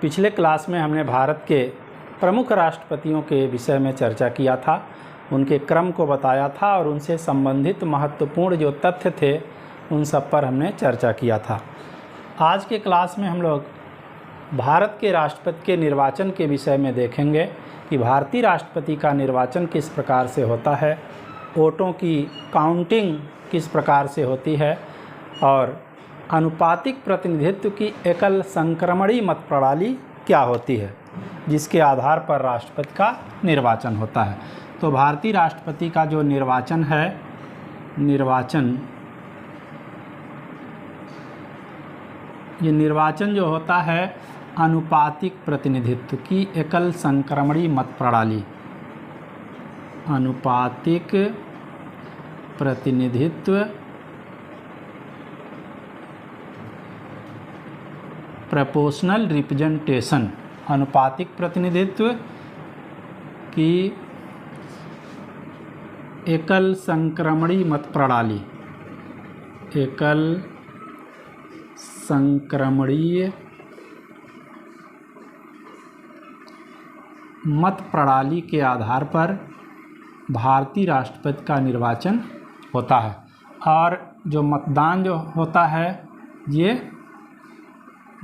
पिछले क्लास में हमने भारत के प्रमुख राष्ट्रपतियों के विषय में चर्चा किया था, उनके क्रम को बताया था और उनसे संबंधित महत्वपूर्ण जो तथ्य थे उन सब पर हमने चर्चा किया था। आज के क्लास में हम लोग भारत के राष्ट्रपति के निर्वाचन के विषय में देखेंगे कि भारतीय राष्ट्रपति का निर्वाचन किस प्रकार से होता है, वोटों की काउंटिंग किस प्रकार से होती है और आनुपातिक प्रतिनिधित्व की एकल संक्रमणीय मत प्रणाली क्या होती है, जिसके आधार पर राष्ट्रपति का निर्वाचन होता है। तो भारतीय राष्ट्रपति का जो निर्वाचन है, ये निर्वाचन जो होता है आनुपातिक प्रतिनिधित्व की एकल संक्रमणीय मत प्रणाली, आनुपातिक प्रतिनिधित्व प्रोपोर्शनल रिप्रेजेंटेशन, आनुपातिक प्रतिनिधित्व की एकल संक्रमणीय मत प्रणाली, एकल संक्रमणीय मत प्रणाली के आधार पर भारतीय राष्ट्रपति का निर्वाचन होता है। और जो मतदान जो होता है ये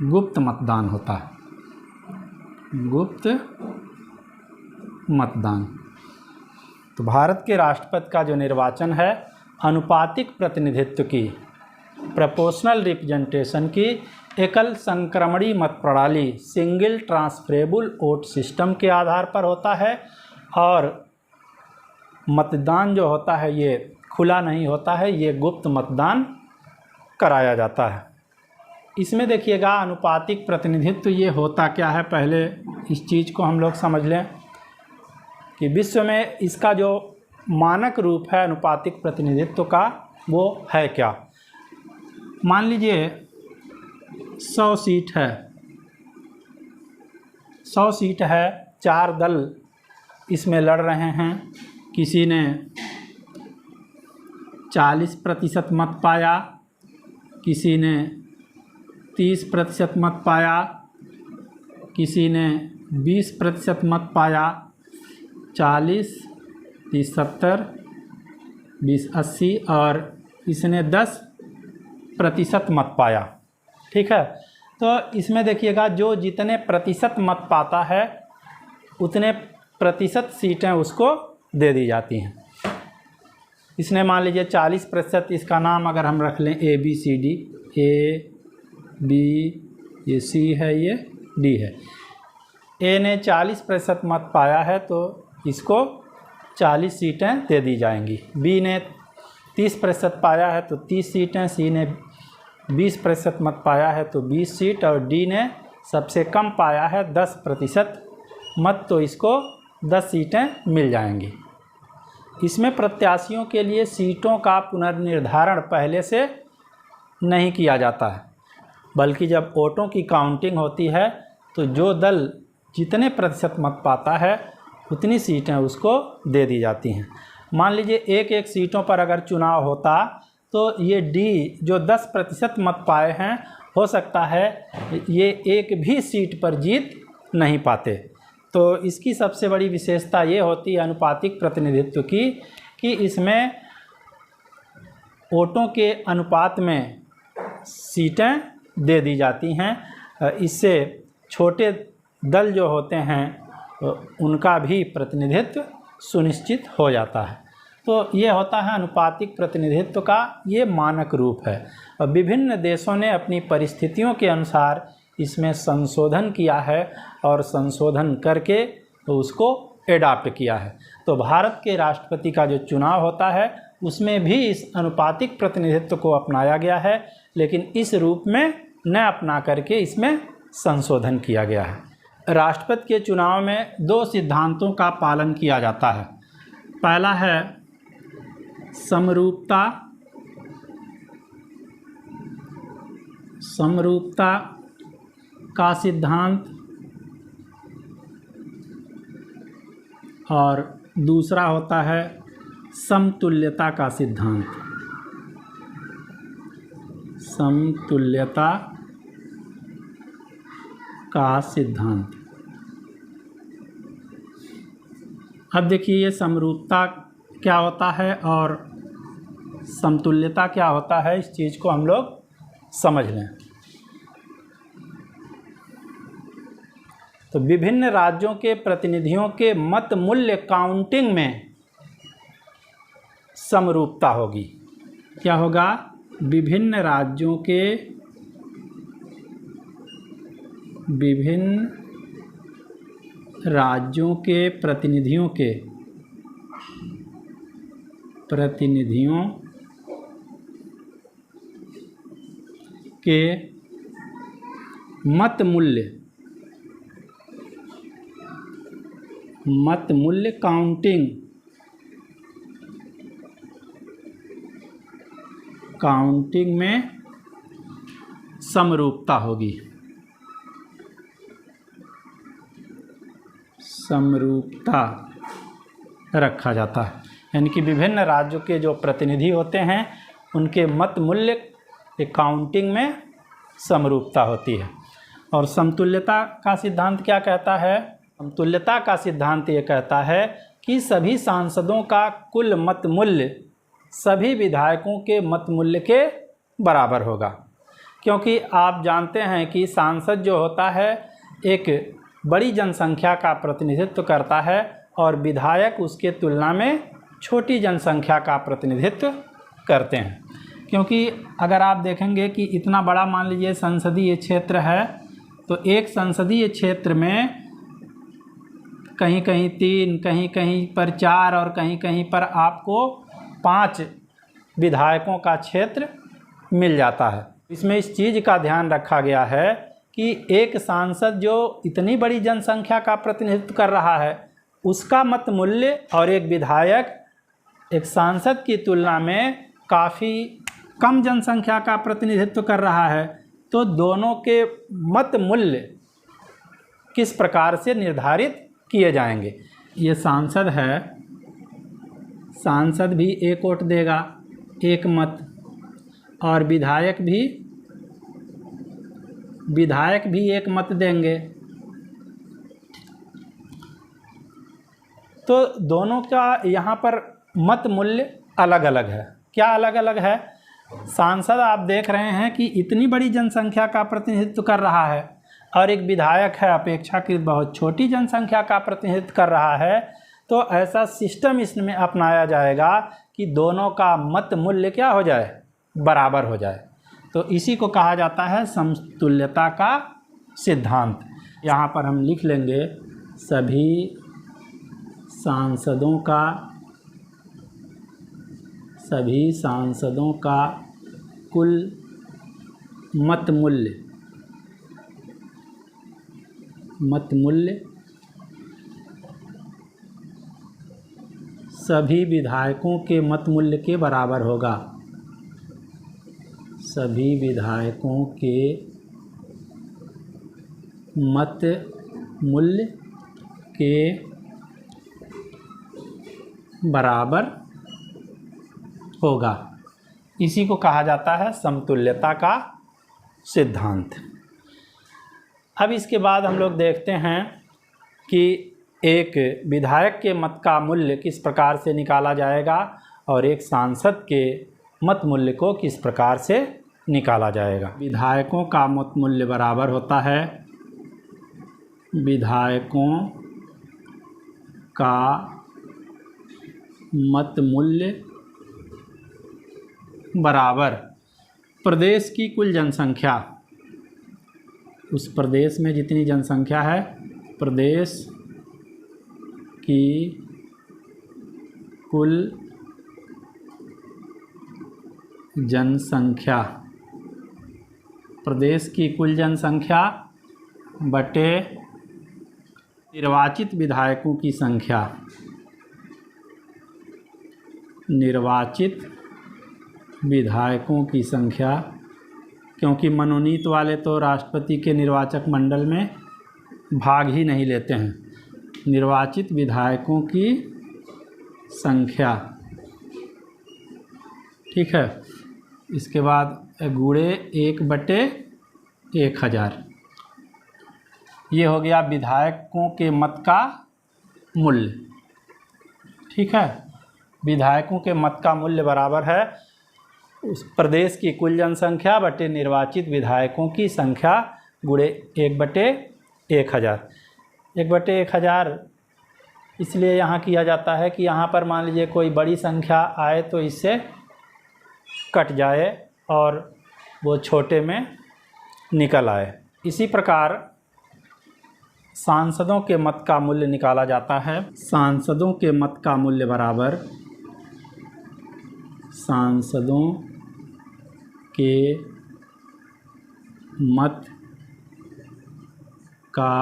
गुप्त मतदान होता है, गुप्त मतदान। तो भारत के राष्ट्रपति का जो निर्वाचन है आनुपातिक प्रतिनिधित्व की, प्रोपोर्शनल रिप्रेजेंटेशन की एकल संक्रमणीय मत प्रणाली, सिंगल ट्रांसफरेबल वोट सिस्टम के आधार पर होता है और मतदान जो होता है ये खुला नहीं होता है, ये गुप्त मतदान कराया जाता है। इसमें देखिएगा आनुपातिक प्रतिनिधित्व ये होता क्या है, पहले इस चीज़ को हम लोग समझ लें कि विश्व में इसका जो मानक रूप है आनुपातिक प्रतिनिधित्व का वो है क्या। मान लीजिए 100 सीट है, 100 सीट है, 4 दल इसमें लड़ रहे हैं, किसी ने 40% मत पाया, किसी ने 30% मत पाया, किसी ने 20% मत पाया, 40, 30, 70, 20, 80 और इसने 10% मत पाया। ठीक है, तो इसमें देखिएगा जो जितने प्रतिशत मत पाता है उतने प्रतिशत सीटें उसको दे दी जाती हैं। इसने मान लीजिए 40%, इसका नाम अगर हम रख लें ABCD, A B, ये C है, ये D है। A ने 40% मत पाया है तो इसको 40 सीटें दे दी जाएंगी। B ने 30% पाया है तो 30 सीटें, C ने 20% मत पाया है तो 20 सीट और D ने सबसे कम पाया है 10% मत, तो इसको 10 सीटें मिल जाएंगी। इसमें प्रत्याशियों के लिए सीटों का पुनर्निर्धारण पहले से नहीं किया जाता है, बल्कि जब वोटों की काउंटिंग होती है तो जो दल जितने प्रतिशत मत पाता है उतनी सीटें उसको दे दी जाती हैं। मान लीजिए एक सीटों पर अगर चुनाव होता तो ये D जो 10% मत पाए हैं, हो सकता है ये एक भी सीट पर जीत नहीं पाते। तो इसकी सबसे बड़ी विशेषता ये होती है अनुपातिक प्रतिनिधित्व की कि इसमें वोटों के अनुपात में सीटें दे दी जाती हैं। इससे छोटे दल जो होते हैं उनका भी प्रतिनिधित्व सुनिश्चित हो जाता है। तो ये होता है अनुपातिक प्रतिनिधित्व का ये मानक रूप है। और विभिन्न देशों ने अपनी परिस्थितियों के अनुसार इसमें संशोधन किया है और संशोधन करके तो उसको एडाप्ट किया है। तो भारत के राष्ट्रपति का जो चुनाव होता है उसमें भी इस अनुपातिक प्रतिनिधित्व को अपनाया गया है, लेकिन इस रूप में न अपना करके इसमें संशोधन किया गया है। राष्ट्रपति के चुनाव में 2 सिद्धांतों का पालन किया जाता है। पहला है समरूपता का सिद्धांत और दूसरा होता है समतुल्यता का सिद्धांत। समतुल्यता का सिद्धांत। अब देखिए ये समरूपता क्या होता है और समतुल्यता क्या होता है, इस चीज़ को हम लोग समझ लें। तो विभिन्न राज्यों के प्रतिनिधियों के मत मूल्य काउंटिंग में समरूपता होगी। क्या होगा? विभिन्न राज्यों के प्रतिनिधियों के मत मूल्य काउंटिंग में समरूपता होगी। समरूपता रखा जाता है, यानी कि विभिन्न राज्यों के जो प्रतिनिधि होते हैं उनके मत मूल्य के काउंटिंग में समरूपता होती है। और समतुल्यता का सिद्धांत क्या कहता है? समतुल्यता का सिद्धांत ये कहता है कि सभी सांसदों का कुल मत मूल्य सभी विधायकों के मत मूल्य के बराबर होगा, क्योंकि आप जानते हैं कि सांसद जो होता है एक बड़ी जनसंख्या का प्रतिनिधित्व करता है और विधायक उसके तुलना में छोटी जनसंख्या का प्रतिनिधित्व करते हैं। क्योंकि अगर आप देखेंगे कि इतना बड़ा मान लीजिए संसदीय क्षेत्र है, तो एक संसदीय क्षेत्र में कहीं कहीं 3, कहीं कहीं पर 4 और कहीं कहीं पर आपको 5 विधायकों का क्षेत्र मिल जाता है। इसमें इस चीज़ का ध्यान रखा गया है कि एक सांसद जो इतनी बड़ी जनसंख्या का प्रतिनिधित्व कर रहा है उसका मत मूल्य और एक विधायक एक सांसद की तुलना में काफ़ी कम जनसंख्या का प्रतिनिधित्व कर रहा है, तो दोनों के मत मूल्य किस प्रकार से निर्धारित किए जाएंगे। ये सांसद है, सांसद भी एक वोट देगा, एक मत, और विधायक भी एक मत देंगे। तो दोनों का यहाँ पर मत मूल्य अलग अलग है। क्या अलग अलग है? सांसद आप देख रहे हैं कि इतनी बड़ी जनसंख्या का प्रतिनिधित्व कर रहा है और एक विधायक है अपेक्षाकृत बहुत छोटी जनसंख्या का प्रतिनिधित्व कर रहा है, तो ऐसा सिस्टम इसमें अपनाया जाएगा कि दोनों का मत मूल्य क्या हो जाए? बराबर हो जाए। तो इसी को कहा जाता है समतुल्यता का सिद्धांत। यहाँ पर हम लिख लेंगे सभी सांसदों का कुल मत मूल्य सभी विधायकों के मत मूल्य के बराबर होगा। सभी विधायकों के मत मूल्य के बराबर होगा। इसी को कहा जाता है समतुल्यता का सिद्धांत। अब इसके बाद हम लोग देखते हैं कि एक विधायक के मत का मूल्य किस प्रकार से निकाला जाएगा और एक सांसद के मत मूल्य को किस प्रकार से निकाला जाएगा। विधायकों का मत मूल्य बराबर होता है विधायकों का मत मूल्य बराबर प्रदेश की कुल जनसंख्या, उस प्रदेश में जितनी जनसंख्या है, प्रदेश की कुल जनसंख्या, प्रदेश की कुल जनसंख्या बटे निर्वाचित विधायकों की संख्या, निर्वाचित विधायकों की संख्या, क्योंकि मनोनीत वाले तो राष्ट्रपति के निर्वाचक मंडल में भाग ही नहीं लेते हैं। निर्वाचित विधायकों की संख्या, ठीक है। इसके बाद गुणे 1/1000। ये हो गया विधायकों के मत का मूल्य। ठीक है, विधायकों के मत का मूल्य बराबर है उस प्रदेश की कुल जनसंख्या बटे निर्वाचित विधायकों की संख्या गुणे 1/1000। 1/1000 इसलिए यहाँ किया जाता है कि यहाँ पर मान लीजिए कोई बड़ी संख्या आए तो इससे कट जाए और वो छोटे में निकल आए। इसी प्रकार सांसदों के मत का मूल्य निकाला जाता है। सांसदों के मत का मूल्य बराबर सांसदों के मत का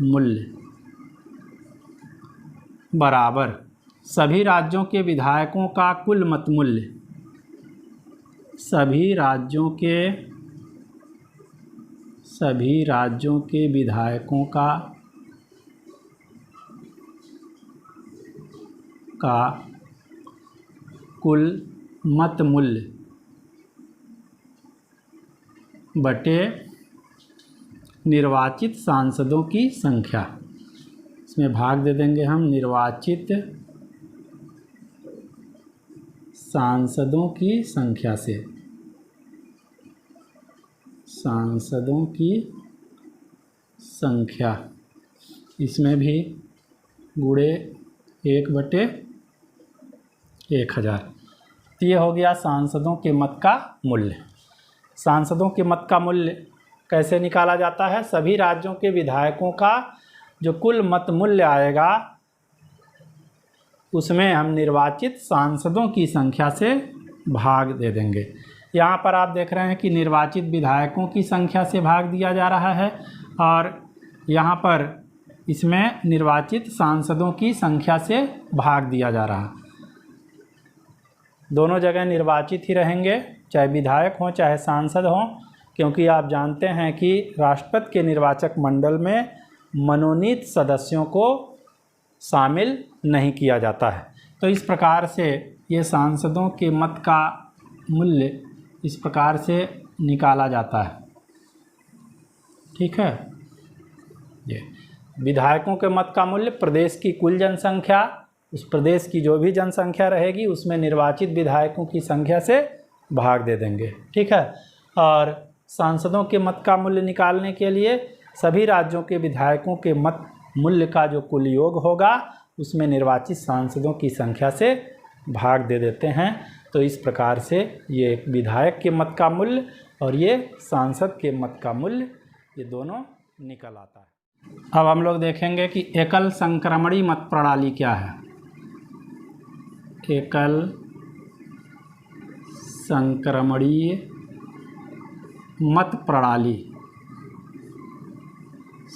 मूल्य बराबर सभी राज्यों के विधायकों का कुल मत मूल्य। सभी राज्यों के विधायकों का कुल मत मूल्य बटे निर्वाचित सांसदों की संख्या। इसमें भाग दे देंगे हम निर्वाचित सांसदों की संख्या से। सांसदों की संख्या इसमें भी गुणे 1/1000। तो ये हो गया सांसदों के मत का मूल्य। सांसदों के मत का मूल्य कैसे निकाला जाता है? सभी राज्यों के विधायकों का जो कुल मत मूल्य आएगा उसमें हम निर्वाचित सांसदों की संख्या से भाग दे देंगे। यहाँ पर आप देख रहे हैं कि निर्वाचित विधायकों की संख्या से भाग दिया जा रहा है और यहाँ पर इसमें निर्वाचित सांसदों की संख्या से भाग दिया जा रहा है। दोनों जगह निर्वाचित ही रहेंगे, चाहे विधायक हों चाहे सांसद हों, क्योंकि आप जानते हैं कि राष्ट्रपति के निर्वाचक मंडल में मनोनीत सदस्यों को शामिल नहीं किया जाता है। तो इस प्रकार से ये सांसदों के मत का मूल्य इस प्रकार से निकाला जाता है। ठीक है, ये विधायकों के मत का मूल्य प्रदेश की कुल जनसंख्या, उस प्रदेश की जो भी जनसंख्या रहेगी उसमें निर्वाचित विधायकों की संख्या से भाग दे देंगे। ठीक है, और सांसदों के मत का मूल्य निकालने के लिए सभी राज्यों के विधायकों के मत मूल्य का जो कुल योग होगा उसमें निर्वाचित सांसदों की संख्या से भाग दे देते हैं। तो इस प्रकार से ये विधायक के मत का मूल्य और ये सांसद के मत का मूल्य ये दोनों निकल आता है। अब हम लोग देखेंगे कि एकल संक्रमणी मत प्रणाली क्या है। एकल संक्रमणीय मत प्रणाली,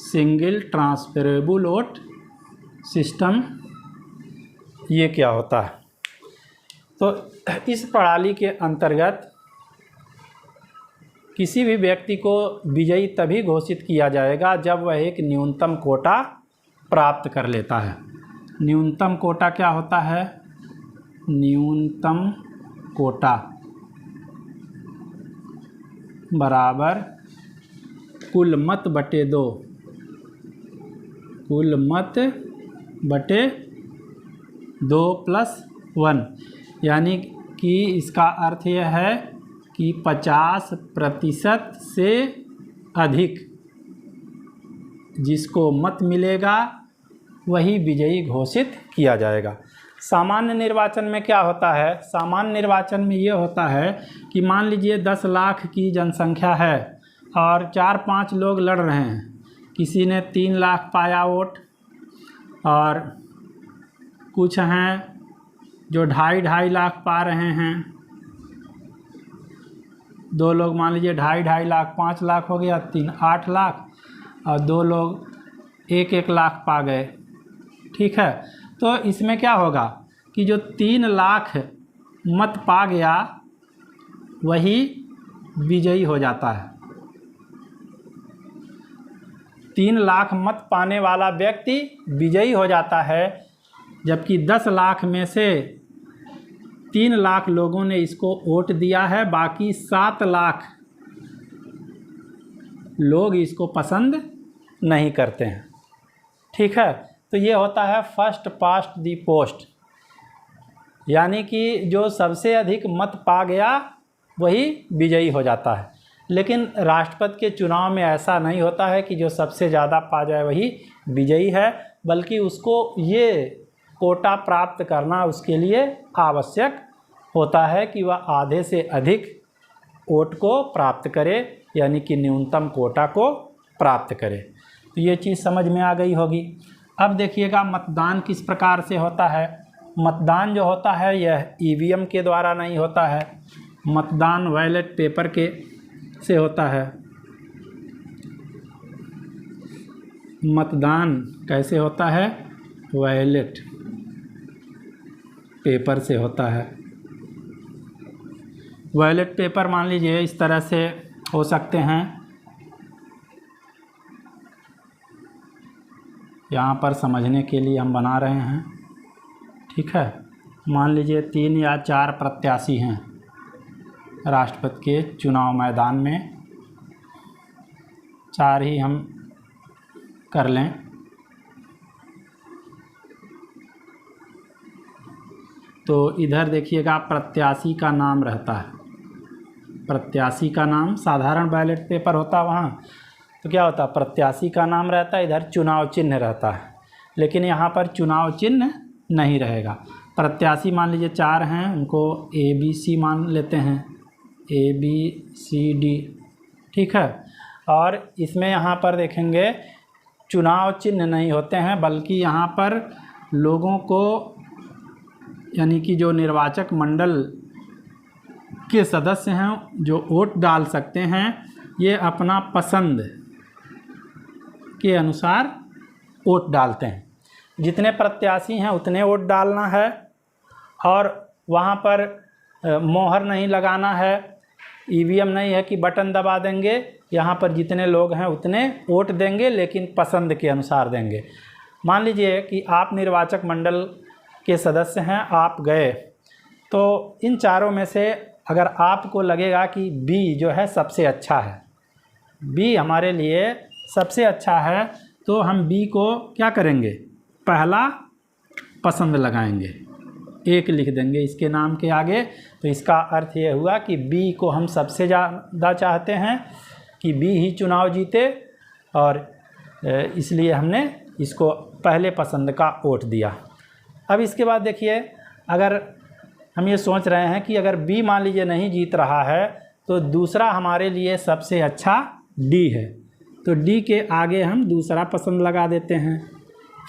सिंगल ट्रांसफरेबल वोट सिस्टम, ये क्या होता है? तो इस प्रणाली के अंतर्गत किसी भी व्यक्ति को विजयी तभी घोषित किया जाएगा जब वह एक न्यूनतम कोटा प्राप्त कर लेता है। न्यूनतम कोटा क्या होता है? न्यूनतम कोटा बराबर कुल मत बटे 2, कुल मत बटे 2 + 1, यानी कि इसका अर्थ यह है कि 50% से अधिक जिसको मत मिलेगा वही विजयी घोषित किया जाएगा। सामान्य निर्वाचन में क्या होता है? सामान्य निर्वाचन में ये होता है कि मान लीजिए 10 लाख की जनसंख्या है और 4-5 लोग लड़ रहे हैं। किसी ने 3 लाख पाया वोट और कुछ हैं जो 2.5 लाख पा रहे हैं। 2 लोग मान लीजिए 2.5 लाख, 5 लाख हो गया, 3 8 लाख और 2 लोग 1-1 लाख पा गए। ठीक है, तो इसमें क्या होगा कि जो 3 लाख मत पा गया वही विजयी हो जाता है। 3 लाख मत पाने वाला व्यक्ति विजयी हो जाता है, जबकि 10 लाख में से 3 लाख लोगों ने इसको वोट दिया है, बाकी 7 लाख लोग इसको पसंद नहीं करते हैं। ठीक है, तो ये होता है फर्स्ट पास्ट दी पोस्ट, यानी कि जो सबसे अधिक मत पा गया वही विजयी हो जाता है। लेकिन राष्ट्रपति के चुनाव में ऐसा नहीं होता है कि जो सबसे ज़्यादा पा जाए वही विजयी है, बल्कि उसको ये कोटा प्राप्त करना उसके लिए आवश्यक होता है कि वह आधे से अधिक वोट को प्राप्त करे, यानी कि न्यूनतम कोटा को प्राप्त करे। तो ये चीज़ समझ में आ गई होगी। अब देखिएगा मतदान किस प्रकार से होता है। मतदान जो होता है यह ईवीएम के द्वारा नहीं होता है, मतदान बैलेट पेपर के से होता है। मतदान कैसे होता है? बैलेट पेपर से होता है। बैलेट पेपर मान लीजिए इस तरह से हो सकते हैं, यहाँ पर समझने के लिए हम बना रहे हैं। ठीक है, मान लीजिए 3 या 4 प्रत्याशी हैं राष्ट्रपति के चुनाव मैदान में, 4 ही हम कर लें। तो इधर देखिएगा प्रत्याशी का नाम रहता है, प्रत्याशी का नाम साधारण बैलेट पेपर होता है वहाँ, तो क्या होता है प्रत्याशी का नाम रहता है, इधर चुनाव चिन्ह रहता है। लेकिन यहाँ पर चुनाव चिन्ह नहीं रहेगा। प्रत्याशी मान लीजिए 4 हैं, उनको ABC मान लेते हैं, ABCD। ठीक है, और इसमें यहाँ पर देखेंगे चुनाव चिन्ह नहीं होते हैं, बल्कि यहाँ पर लोगों को, यानी कि जो निर्वाचक मंडल के सदस्य हैं जो वोट डाल सकते हैं, ये अपना पसंद के अनुसार वोट डालते हैं। जितने प्रत्याशी हैं उतने वोट डालना है, और वहाँ पर मोहर नहीं लगाना है, ईवीएम नहीं है कि बटन दबा देंगे। यहाँ पर जितने लोग हैं उतने वोट देंगे, लेकिन पसंद के अनुसार देंगे। मान लीजिए कि आप निर्वाचक मंडल के सदस्य हैं, आप गए, तो इन चारों में से अगर आपको लगेगा कि बी जो है सबसे अच्छा है, बी हमारे लिए सबसे अच्छा है, तो हम बी को क्या करेंगे, पहला पसंद लगाएंगे, 1 लिख देंगे इसके नाम के आगे। तो इसका अर्थ ये हुआ कि बी को हम सबसे ज़्यादा चाहते हैं कि बी ही चुनाव जीते, और इसलिए हमने इसको पहले पसंद का वोट दिया। अब इसके बाद देखिए, अगर हम ये सोच रहे हैं कि अगर बी मान लीजिए नहीं जीत रहा है, तो दूसरा हमारे लिए सबसे अच्छा डी है, तो डी के आगे हम दूसरा पसंद लगा देते हैं।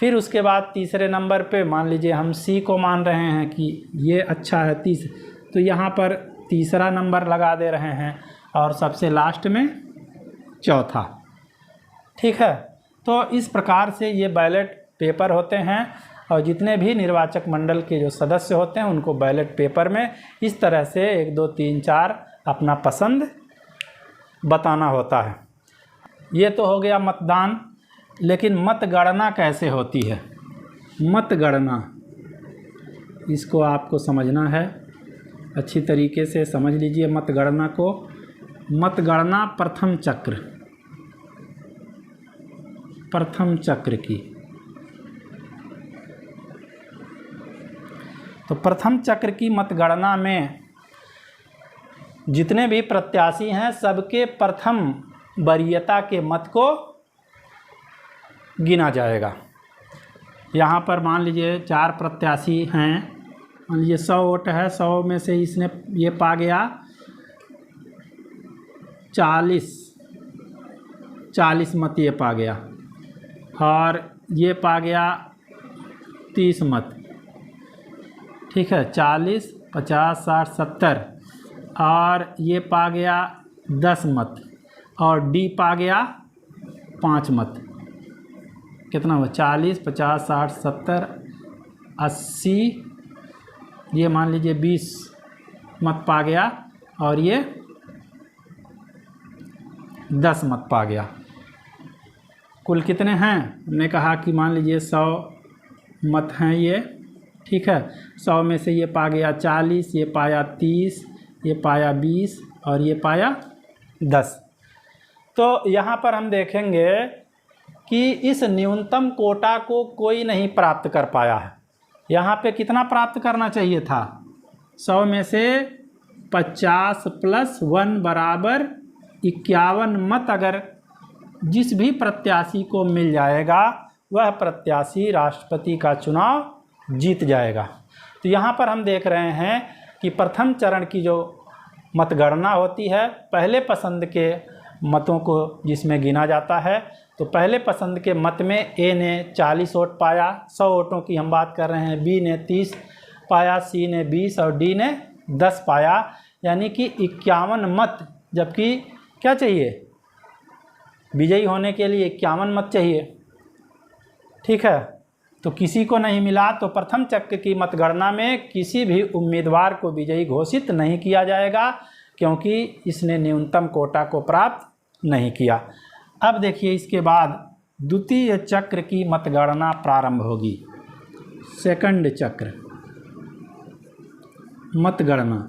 फिर उसके बाद तीसरे नंबर पे मान लीजिए हम सी को मान रहे हैं कि ये अच्छा है, तो यहाँ पर तीसरा नंबर लगा दे रहे हैं, और सबसे लास्ट में चौथा। ठीक है, तो इस प्रकार से ये बैलेट पेपर होते हैं, और जितने भी निर्वाचक मंडल के जो सदस्य होते हैं उनको बैलेट पेपर में इस तरह से 1 2 3 4 अपना पसंद बताना होता है। ये तो हो गया मतदान। लेकिन मतगणना कैसे होती है? मतगणना, इसको आपको समझना है, अच्छी तरीके से समझ लीजिए मतगणना को। मतगणना प्रथम चक्र की, तो प्रथम चक्र की मतगणना में जितने भी प्रत्याशी हैं सबके प्रथम वरीयता के मत को गिना जाएगा। यहाँ पर मान लीजिए 4 प्रत्याशी हैं, मान लीजिए 100 वोट है, 100 में से इसने ये पा गया 40 मत ये पा गया, और ये पा गया 30 मत। ठीक है, 40 50 60 70, और ये पा गया 10 मत, और डी पा गया 5 मत। कितना हुआ? 40 50 60 70 80, ये मान लीजिए 20 मत पा गया, और ये 10 मत पा गया। कुल कितने हैं? हमने कहा कि मान लीजिए 100 मत हैं ये। ठीक है, 100 में से ये पा गया 40, ये पाया 30, ये पाया 20 और ये पाया 10। तो यहाँ पर हम देखेंगे कि इस न्यूनतम कोटा को कोई नहीं प्राप्त कर पाया है। यहाँ पे कितना प्राप्त करना चाहिए था? 100 में से 50 + 1 बराबर 51 मत अगर जिस भी प्रत्याशी को मिल जाएगा वह प्रत्याशी राष्ट्रपति का चुनाव जीत जाएगा। तो यहाँ पर हम देख रहे हैं कि प्रथम चरण की जो मतगणना होती है, पहले पसंद के मतों को जिसमें गिना जाता है, तो पहले पसंद के मत में ए ने 40 वोट पाया, 100 वोटों की हम बात कर रहे हैं, बी ने 30 पाया, सी ने 20 और डी ने 10 पाया, यानी कि 51 मत। जबकि क्या चाहिए? विजयी होने के लिए 51 मत चाहिए। ठीक है, तो किसी को नहीं मिला, तो प्रथम चक्र की मतगणना में किसी भी उम्मीदवार को विजयी घोषित नहीं किया जाएगा, क्योंकि इसने न्यूनतम कोटा को प्राप्त नहीं किया। अब देखिए, इसके बाद द्वितीय चक्र की मतगणना प्रारंभ होगी। सेकंड चक्र मतगणना,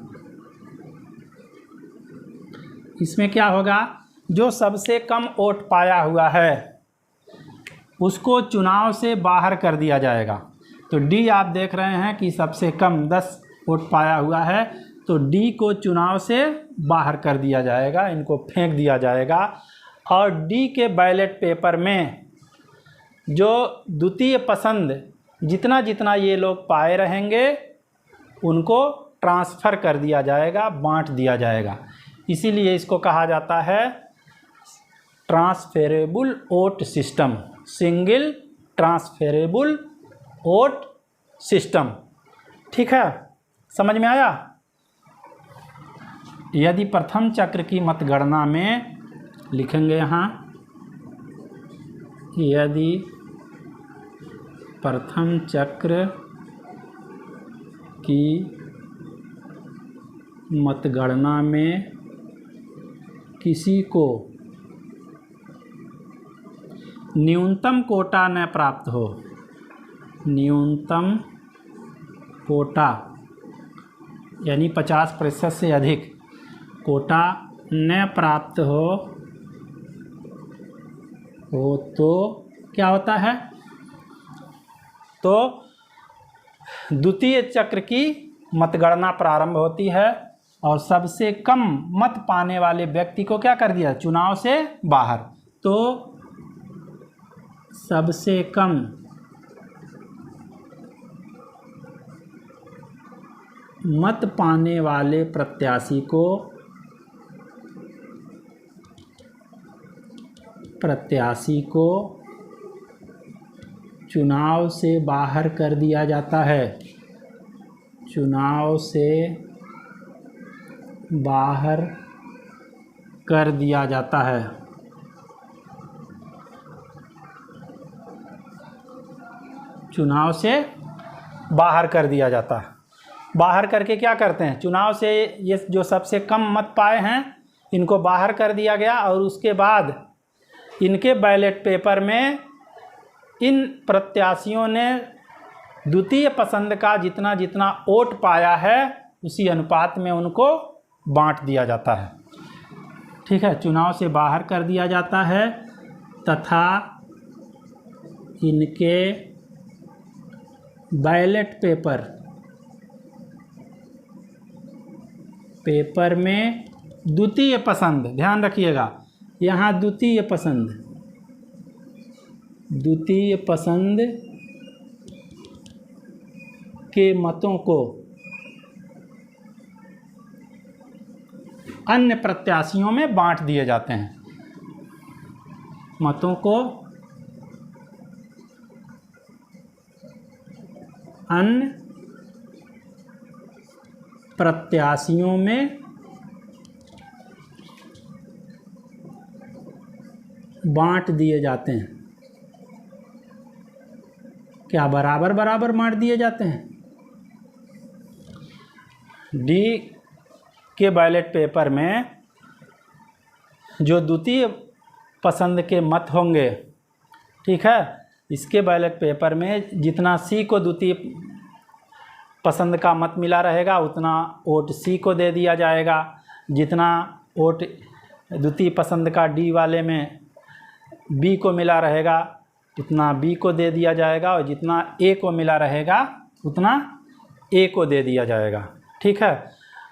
इसमें क्या होगा? जो सबसे कम वोट पाया हुआ है उसको चुनाव से बाहर कर दिया जाएगा। तो डी आप देख रहे हैं कि सबसे कम 10 वोट पाया हुआ है, तो डी को चुनाव से बाहर कर दिया जाएगा, इनको फेंक दिया जाएगा। और डी के बैलेट पेपर में जो द्वितीय पसंद जितना जितना ये लोग पाए रहेंगे उनको ट्रांसफ़र कर दिया जाएगा, बांट दिया जाएगा। इसीलिए इसको कहा जाता है transferable vote system, single transferable vote system. ठीक है, समझ में आया? यदि प्रथम चक्र की मतगणना में लिखेंगे यहाँ, यदि प्रथम चक्र की मतगणना में किसी को न्यूनतम कोटा न प्राप्त हो, न्यूनतम कोटा यानी 50% से अधिक कोटा न प्राप्त हो तो क्या होता है? तो द्वितीय चक्र की मतगणना प्रारंभ होती है और सबसे कम मत पाने वाले व्यक्ति को क्या कर दिया? चुनाव से बाहर। तो सबसे कम मत पाने वाले प्रत्याशी को चुनाव से बाहर कर दिया जाता है, चुनाव से बाहर कर दिया जाता है। चुनाव से बाहर कर दिया जाता है। बाहर करके क्या करते हैं? चुनाव से ये जो सबसे कम मत पाए हैं इनको बाहर कर दिया गया और उसके बाद इनके बैलेट पेपर में इन प्रत्याशियों ने द्वितीय पसंद का जितना जितना वोट पाया है उसी अनुपात में उनको बांट दिया जाता है। ठीक है, चुनाव से बाहर कर दिया जाता है तथा इनके बैलेट पेपर में द्वितीय पसंद, ध्यान रखिएगा यहाँ द्वितीय पसंद के मतों को अन्य प्रत्याशियों में बांट दिए जाते हैं। मतों को अन्य प्रत्याशियों में बांट दिए जाते हैं। क्या बराबर बराबर बांट दिए जाते हैं? डी के बैलेट पेपर में जो द्वितीय पसंद के मत होंगे, ठीक है, इसके बैलेट पेपर में जितना सी को द्वितीय पसंद का मत मिला रहेगा उतना वोट सी को दे दिया जाएगा, जितना वोट द्वितीय पसंद का डी वाले में बी को मिला रहेगा उतना बी को दे दिया जाएगा, और जितना ए को मिला रहेगा उतना ए को दे दिया जाएगा। ठीक है।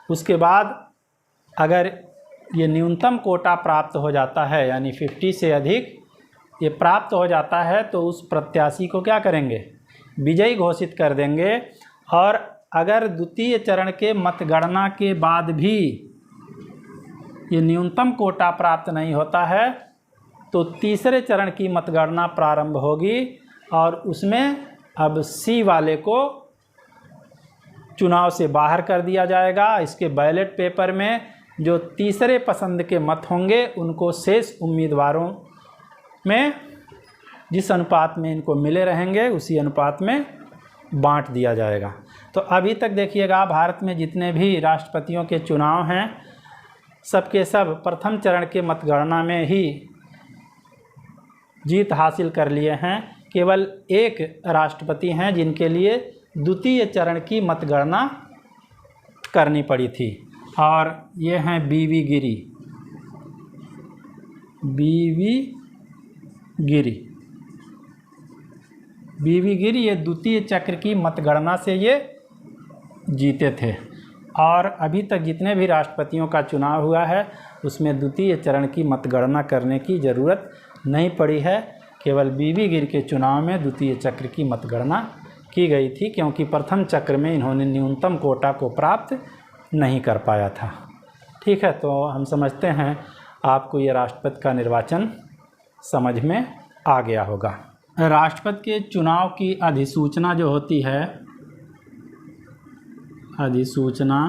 उसके बाद अगर ये न्यूनतम कोटा प्राप्त हो जाता है, यानी 50 से अधिक ये प्राप्त हो जाता है, तो उस प्रत्याशी को क्या करेंगे, विजयी घोषित कर देंगे। और अगर द्वितीय चरण के मतगणना के बाद भी ये न्यूनतम कोटा प्राप्त नहीं होता है, तो तीसरे चरण की मतगणना प्रारंभ होगी, और उसमें अब सी वाले को चुनाव से बाहर कर दिया जाएगा। इसके बैलेट पेपर में जो तीसरे पसंद के मत होंगे उनको शेष उम्मीदवारों में जिस अनुपात में इनको मिले रहेंगे उसी अनुपात में बांट दिया जाएगा। तो अभी तक देखिएगा भारत में जितने भी राष्ट्रपतियों के चुनाव हैं सबके सब प्रथम चरण के मतगणना में ही जीत हासिल कर लिए हैं। केवल एक राष्ट्रपति हैं जिनके लिए द्वितीय चरण की मतगणना करनी पड़ी थी, और ये हैं बीवी गिरी। बीवी गिरी ये द्वितीय चक्र की मतगणना से ये जीते थे। और अभी तक जितने भी राष्ट्रपतियों का चुनाव हुआ है उसमें द्वितीय चरण की मतगणना करने की ज़रूरत नहीं पड़ी है। केवल बीवी गिरी के चुनाव में द्वितीय चक्र की मतगणना की गई थी, क्योंकि प्रथम चक्र में इन्होंने न्यूनतम कोटा को प्राप्त नहीं कर पाया था। ठीक है, तो हम समझते हैं आपको ये राष्ट्रपति का निर्वाचन समझ में आ गया होगा। राष्ट्रपति के चुनाव की अधिसूचना जो होती है, अधिसूचना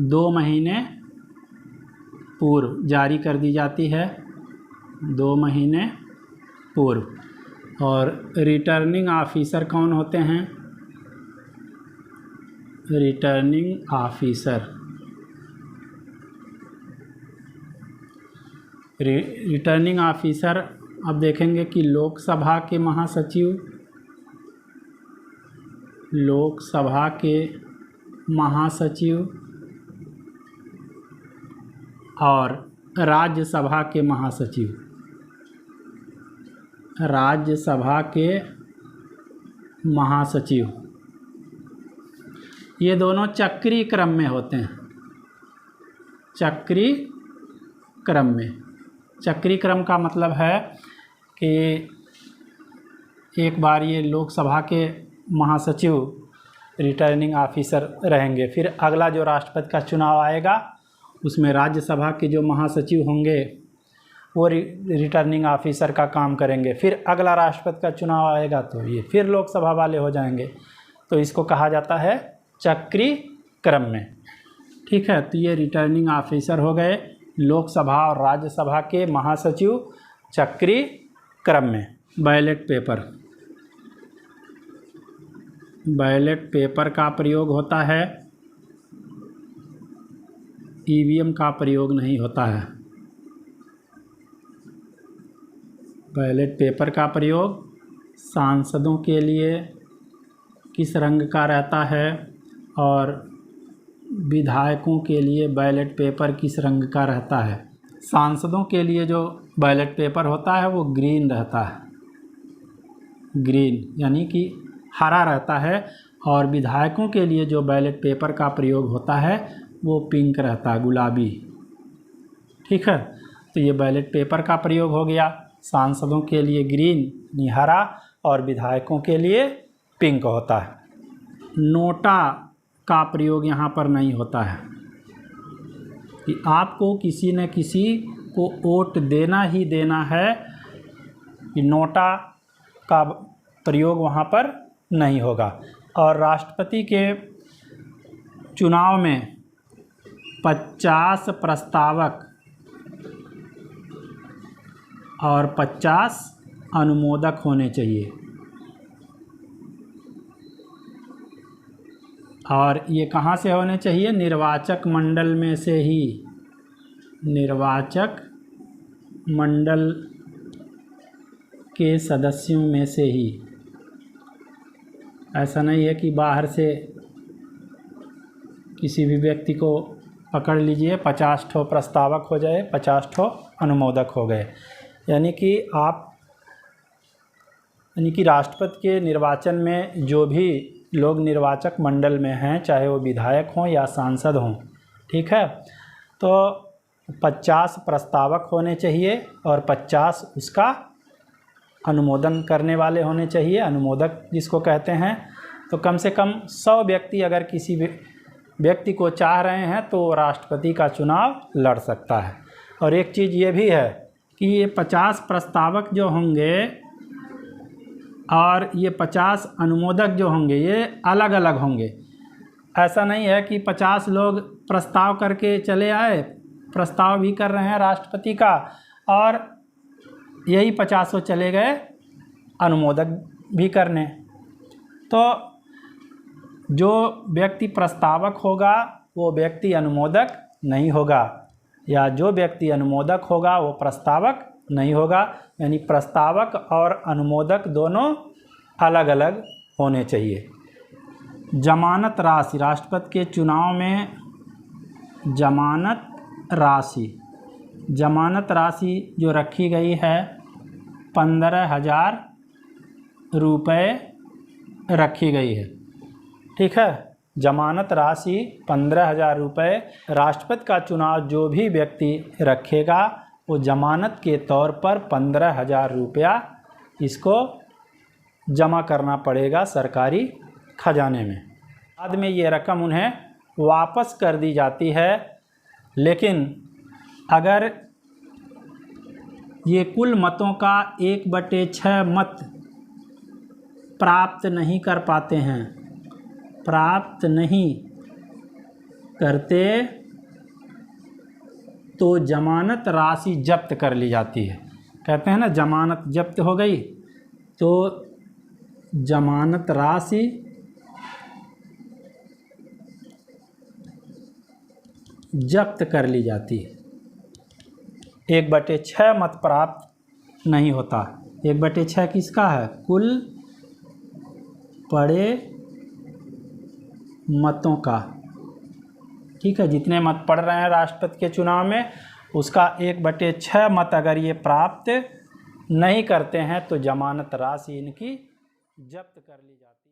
2 महीने पूर्व जारी कर दी जाती है, 2 महीने पूर्व। और रिटर्निंग ऑफिसर कौन होते हैं, रिटर्निंग ऑफिसर रिटर्निंग ऑफिसर अब देखेंगे कि लोकसभा के महासचिव, लोकसभा के महासचिव और राज्यसभा के महासचिव, राज्यसभा के महासचिव ये दोनों चक्रीय क्रम में होते हैं, चक्रीय क्रम में। चक्रीय क्रम का मतलब है कि एक बार ये लोकसभा के महासचिव रिटर्निंग ऑफिसर रहेंगे, फिर अगला जो राष्ट्रपति का चुनाव आएगा उसमें राज्यसभा के जो महासचिव होंगे वो रिटर्निंग ऑफिसर का काम करेंगे, फिर अगला राष्ट्रपति का चुनाव आएगा तो ये फिर लोकसभा वाले हो जाएंगे। तो इसको कहा जाता है चक्रीय क्रम में। ठीक है, तो ये रिटर्निंग ऑफिसर हो गए, लोकसभा और राज्यसभा के महासचिव चक्रीय क्रम में। बैलेट पेपर, बैलेट पेपर का प्रयोग होता है, ईवीएम का प्रयोग नहीं होता है। बैलेट पेपर का प्रयोग सांसदों के लिए किस रंग का रहता है और विधायकों के लिए बैलेट पेपर किस रंग का रहता है। सांसदों के लिए जो बैलेट पेपर होता है वो ग्रीन रहता है, ग्रीन यानी कि हरा रहता है, और विधायकों के लिए जो बैलेट पेपर का प्रयोग होता है वो पिंक रहता है, गुलाबी। ठीक है, तो ये बैलेट पेपर का प्रयोग हो गया। सांसदों के लिए ग्रीन यानी हरा और विधायकों के लिए पिंक होता है। नोटा का प्रयोग यहाँ पर नहीं होता है कि आपको किसी न किसी को वोट देना ही देना है, कि नोटा का प्रयोग वहाँ पर नहीं होगा। और राष्ट्रपति के चुनाव में 50 प्रस्तावक और 50 अनुमोदक होने चाहिए, और ये कहाँ से होने चाहिए, निर्वाचक मंडल में से ही, निर्वाचक मंडल के सदस्यों में से ही। ऐसा नहीं है कि बाहर से किसी भी व्यक्ति को पकड़ लीजिए 50 ठो प्रस्तावक हो जाए 50 ठो अनुमोदक हो गए। यानी कि राष्ट्रपति के निर्वाचन में जो भी लोग निर्वाचक मंडल में हैं, चाहे वो विधायक हों या सांसद हों, ठीक है, तो 50 प्रस्तावक होने चाहिए और 50 उसका अनुमोदन करने वाले होने चाहिए, अनुमोदक जिसको कहते हैं। तो कम से कम 100 व्यक्ति अगर किसी व्यक्ति को चाह रहे हैं तो राष्ट्रपति का चुनाव लड़ सकता है। और एक चीज़ ये भी है कि ये 50 प्रस्तावक जो होंगे और ये 50 अनुमोदक जो होंगे ये अलग अलग होंगे। ऐसा नहीं है कि 50 लोग प्रस्ताव करके चले आए, प्रस्ताव भी कर रहे हैं राष्ट्रपति का, और यही 50 चले गए अनुमोदक भी करने। तो जो व्यक्ति प्रस्तावक होगा वो व्यक्ति अनुमोदक नहीं होगा, या जो व्यक्ति अनुमोदक होगा वो प्रस्तावक नहीं होगा। यानी प्रस्तावक और अनुमोदक दोनों अलग अलग होने चाहिए। जमानत राशि, राष्ट्रपति के चुनाव में जमानत राशि जो रखी गई है 15,000 रुपये रखी गई है, ठीक है। जमानत राशि 15,000 रुपये। राष्ट्रपति का चुनाव जो भी व्यक्ति रखेगा वो जमानत के तौर पर 15,000 रुपया इसको जमा करना पड़ेगा सरकारी खजाने में। बाद में ये रकम उन्हें वापस कर दी जाती है। लेकिन अगर ये कुल मतों का 1/6 मत प्राप्त नहीं कर पाते हैं, प्राप्त नहीं करते, तो जमानत राशि जब्त कर ली जाती है। कहते हैं ना जमानत जब्त हो गई, तो जमानत राशि जब्त कर ली जाती है। 1/6 मत प्राप्त नहीं होता। 1/6 किसका है? कुल पड़े मतों का, ठीक है। जितने मत पड़ रहे हैं राष्ट्रपति के चुनाव में उसका 1/6 मत अगर ये प्राप्त नहीं करते हैं तो जमानत राशि इनकी जब्त कर ली जाती है।